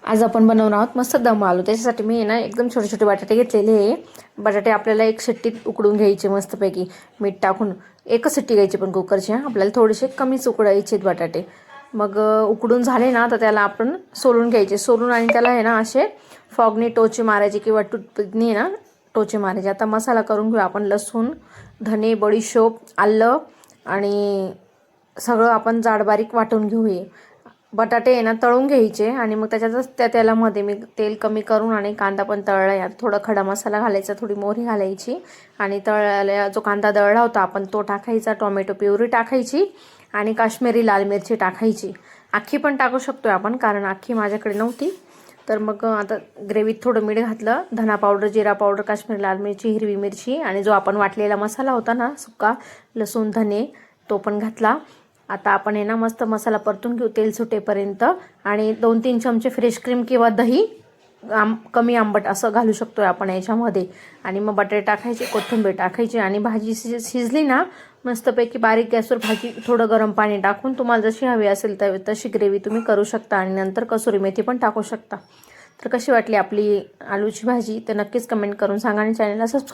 आज आपण बनवणार आहोत मस्त दम आलू। त्याच्यासाठी मी ना एकदम छोटे छोटे बटाटे घेतलेले आहे। बटाटे आपल्याला एक शिट्टीत उकडून घ्यायचे मस्तपैकी मीठ टाकून। एकच शिट्टी घ्यायची पण कुकरची, आपल्याला थोडेसे कमीच उकडायचे बटाटे। मग उकडून झाले ना तर त्याला आपण सोलून घ्यायचे। सोलून आणि त्याला आहे ना असे फॉगनी टोचे मारायचे किंवा टूथपिकनी ना टोचे मारायचे। आता मसाला करून घेऊ आपण। लसूण, धने, बडीशोप, आलं आणि सगळं आपण जाड बारीक वाटून घेऊया। बटाटे आहे ना तळून घ्यायचे आणि मग त्याच्यातच त्या तेलामध्ये मी तेल कमी करून आणि कांदा पण तळला यात। थोडा खडा मसाला घालायचा, थोडी मोहरी घालायची आणि तळलेला जो कांदा दळला होता आपण तो टाकायचा। टोमॅटो प्युरी टाकायची आणि काश्मीरी लाल मिरची टाकायची। आखी पण टाकू शकतो आपण, कारण आखी माझ्याकडे नव्हती। तर मग आता ग्रेव्हीत थोडं मीठ घातलं, धना पावडर, जिरा पावडर, काश्मीरी लाल मिरची, हिरवी मिरची आणि जो आपण वाटलेला मसाला होता ना सुका, लसूण धने, तो पण घातला। आता आपण आहे ना मस्त मसाला परतून घेऊ तेल सुटेपर्यंत आणि 2-3 चमचे फ्रेश क्रीम किंवा दही कमी आंबट असं घालू शकतोय आपण याच्यामध्ये। आणि मग बटाटे टाकायचे, कोथिंबीर टाकायची आणि भाजी शिजली ना मस्तपैकी बारीक गॅसवर भाजी थोडं गरम पाणी टाकून तुम्हाला जशी हवी असेल तशी ग्रेव्ही तुम्ही करू शकता आणि नंतर कसुरी मेथी पण टाकू शकता। तर कशी वाटली आपली आलूची भाजी ते नक्कीच कमेंट करून सांगा आणि चॅनलला सबस्क्राईब